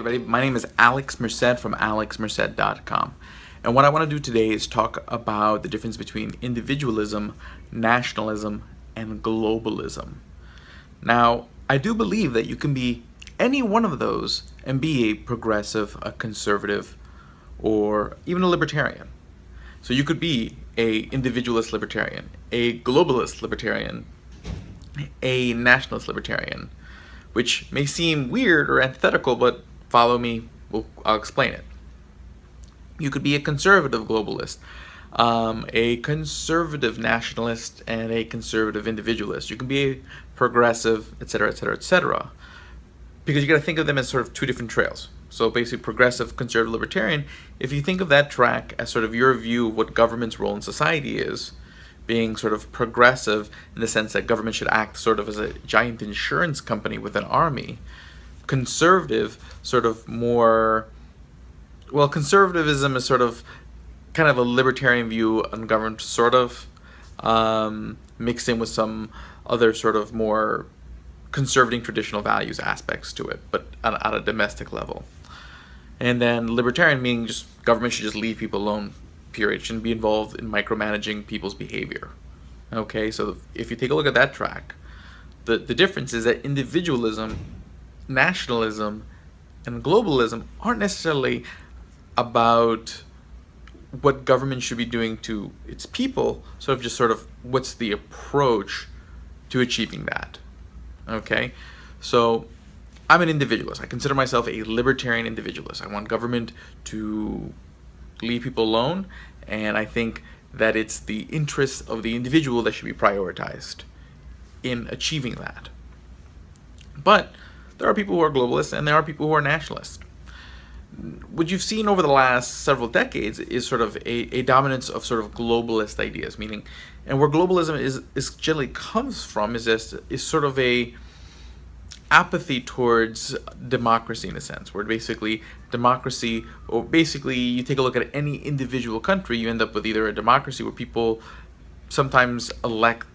everybody, my name is Alex Merced from alexmerced.com, and what I want to do today is talk about the difference between individualism, nationalism, and globalism. Now, I do believe that you can be any one of those and be a progressive, a conservative, or even a libertarian. So you could be a individualist libertarian, a globalist libertarian, a nationalist libertarian, which may seem weird or antithetical, but follow me, I'll explain it. You could be a conservative globalist, a conservative nationalist, and a conservative individualist. You can be a progressive, etc., etc., etc. Because you got to think of them as sort of two different trails. So basically, progressive, conservative, libertarian, if you think of that track as sort of your view of what government's role in society is, being sort of progressive in the sense that government should act sort of as a giant insurance company with an army. Conservative, sort of more, well, conservatism is sort of kind of a libertarian view on government, sort of, mixed in with some other sort of more conservative traditional values aspects to it, but at a domestic level. And then libertarian meaning just government should just leave people alone, period. Shouldn't be involved in micromanaging people's behavior. Okay, so if you take a look at that track, the difference is that individualism, nationalism, and globalism aren't necessarily about what government should be doing to its people, sort of what's the approach to achieving that. Okay, so I'm an individualist. I consider myself a libertarian individualist. I want government to leave people alone, and I think that it's the interests of the individual that should be prioritized in achieving that. But there are people who are globalists and there are people who are nationalists. What you've seen over the last several decades is sort of a dominance of sort of globalist ideas, meaning, and where globalism is generally comes from is sort of a apathy towards democracy, in a sense, where basically democracy, or basically you take a look at any individual country, you end up with either a democracy where people sometimes elect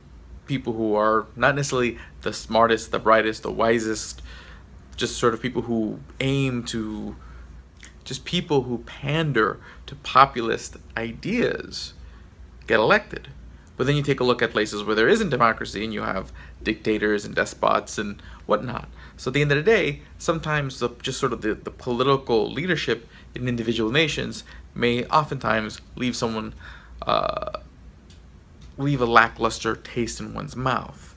people who are not necessarily the smartest, the brightest, the wisest, just sort of people who aim to, just people who pander to populist ideas get elected. But then you take a look at places where there isn't democracy and you have dictators and despots and whatnot. So at the end of the day, sometimes the political leadership in individual nations may oftentimes leave a lackluster taste in one's mouth.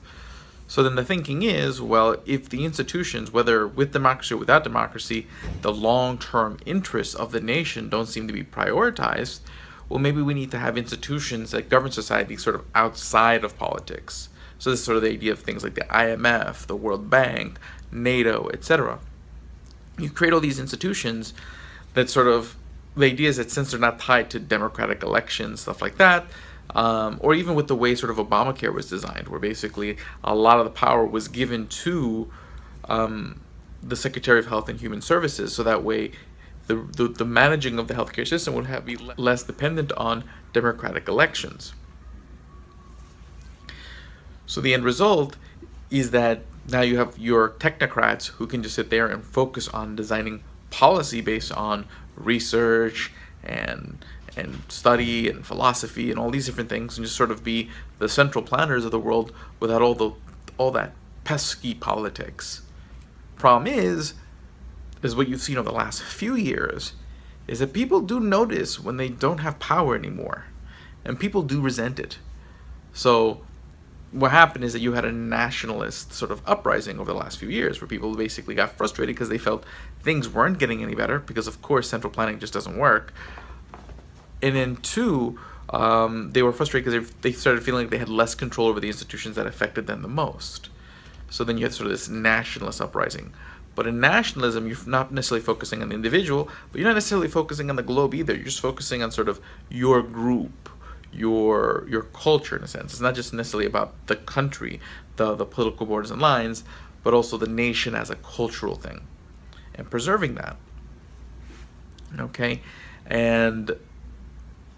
So then the thinking is, well, if the institutions, whether with democracy or without democracy, the long-term interests of the nation don't seem to be prioritized, well, maybe we need to have institutions that govern society sort of outside of politics. So this is sort of the idea of things like the IMF, the World Bank, NATO, etc. You create all these institutions that sort of, the idea is that since they're not tied to democratic elections, stuff like that, or even with the way sort of Obamacare was designed, where basically a lot of the power was given to the Secretary of Health and Human Services, so that way the managing of the healthcare system would be less dependent on democratic elections. So the end result is that now you have your technocrats who can just sit there and focus on designing policy based on research and study and philosophy and all these different things, and just sort of be the central planners of the world without all that pesky politics. Problem is what you've seen over the last few years, is that people do notice when they don't have power anymore, and people do resent it. So what happened is that you had a nationalist sort of uprising over the last few years, where people basically got frustrated because they felt things weren't getting any better, because of course central planning just doesn't work. And then two, they were frustrated because they started feeling like they had less control over the institutions that affected them the most. So then you had sort of this nationalist uprising. But in nationalism, you're not necessarily focusing on the individual, but you're not necessarily focusing on the globe either. You're just focusing on sort of your group, your culture, in a sense. It's not just necessarily about the country, the political borders and lines, but also the nation as a cultural thing, and preserving that. Okay, and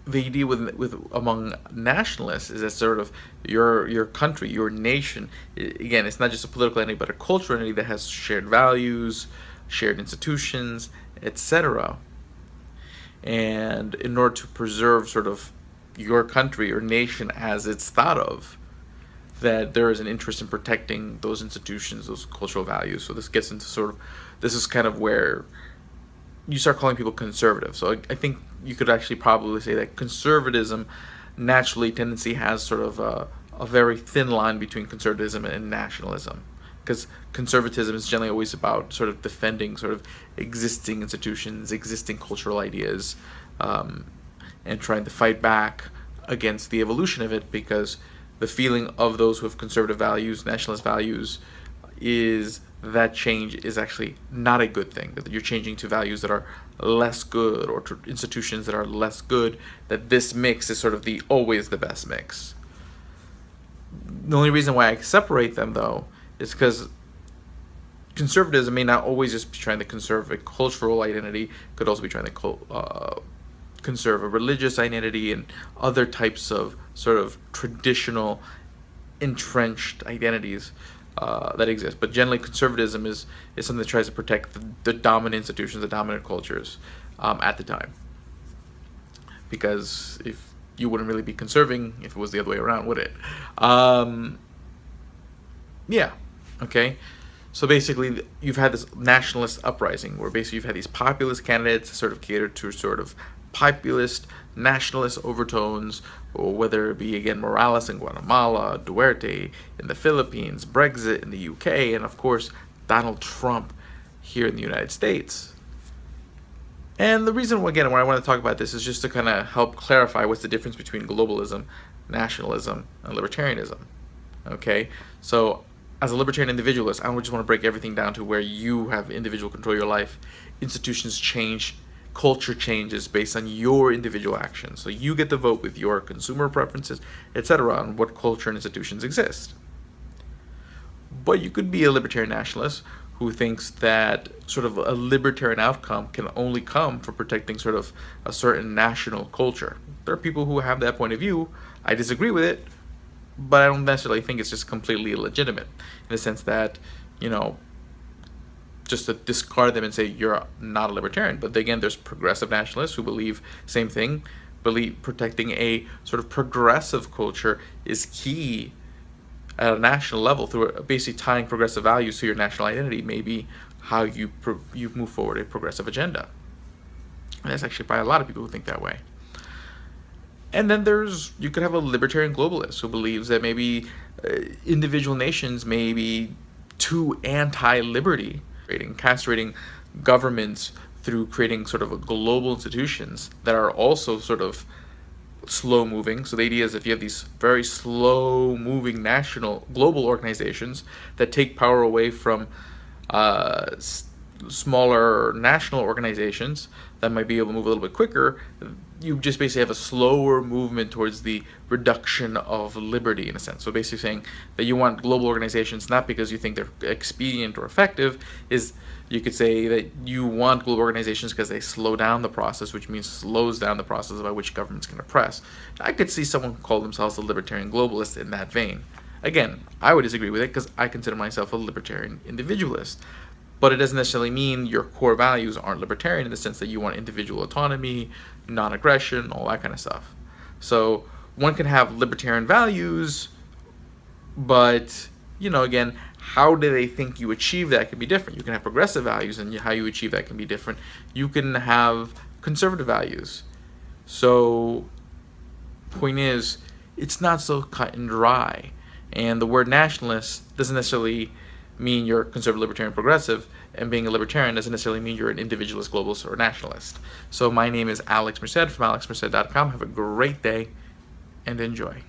the idea with among nationalists is that sort of your country, your nation, again, it's not just a political entity but a cultural entity that has shared values, shared institutions, etc. And in order to preserve sort of your country or nation as it's thought of, that there is an interest in protecting those institutions, those cultural values. So this gets into this is kind of where you start calling people conservative. So I think you could actually probably say that conservatism naturally tendency has sort of a very thin line between conservatism and nationalism, because conservatism is generally always about sort of defending sort of existing institutions, existing cultural ideas, and trying to fight back against the evolution of it, because the feeling of those who have conservative values, nationalist values, is that change is actually not a good thing, that you're changing to values that are less good, or to institutions that are less good, that this mix is sort of always the best mix. The only reason why I separate them, though, is because conservatism may not always just be trying to conserve a cultural identity, could also be trying to conserve a religious identity and other types of sort of traditional entrenched identities that exist. But generally, conservatism is something that tries to protect the dominant institutions, the dominant cultures at the time. Because if you wouldn't really be conserving if it was the other way around, would it? Yeah, okay. So basically, you've had this nationalist uprising where basically you've had these populist candidates that sort of cater to sort of populist, nationalist overtones, or whether it be, again, Morales in Guatemala, Duarte in the Philippines, Brexit in the UK, and of course, Donald Trump here in the United States. And the reason, again, why I want to talk about this is just to kind of help clarify what's the difference between globalism, nationalism, and libertarianism. Okay? So, as a libertarian individualist, I just want to break everything down to where you have individual control of your life. Institutions change, culture changes based on your individual actions. So you get to vote with your consumer preferences, etc., on what culture and institutions exist. But you could be a libertarian nationalist who thinks that sort of a libertarian outcome can only come from protecting sort of a certain national culture. There are people who have that point of view. I disagree with it, but I don't necessarily think it's just completely illegitimate, in the sense that, just to discard them and say you're not a libertarian. But again, there's progressive nationalists who believe same thing, believe protecting a sort of progressive culture is key at a national level, through basically tying progressive values to your national identity, maybe how you move forward a progressive agenda. And that's actually probably a lot of people who think that way. And then you could have a libertarian globalist who believes that maybe individual nations may be too anti-liberty, castrating governments through creating sort of global institutions that are also sort of slow moving. So the idea is if you have these very slow moving global organizations that take power away from smaller national organizations that might be able to move a little bit quicker, you just basically have a slower movement towards the reduction of liberty, in a sense. So basically saying that you want global organizations not because you think they're expedient or effective, you could say that you want global organizations because they slow down the process, which means slows down the process by which governments can oppress. I could see someone call themselves a libertarian globalist in that vein. Again, I would disagree with it because I consider myself a libertarian individualist. But it doesn't necessarily mean your core values aren't libertarian, in the sense that you want individual autonomy, non-aggression, all that kind of stuff. So one can have libertarian values, but, again, how do they think you achieve that can be different. You can have progressive values, and how you achieve that can be different. You can have conservative values. So point is, it's not so cut and dry. And the word nationalist doesn't necessarily mean you're conservative, libertarian, progressive, and being a libertarian doesn't necessarily mean you're an individualist, globalist, or nationalist. So my name is Alex Merced from alexmerced.com. Have a great day and enjoy.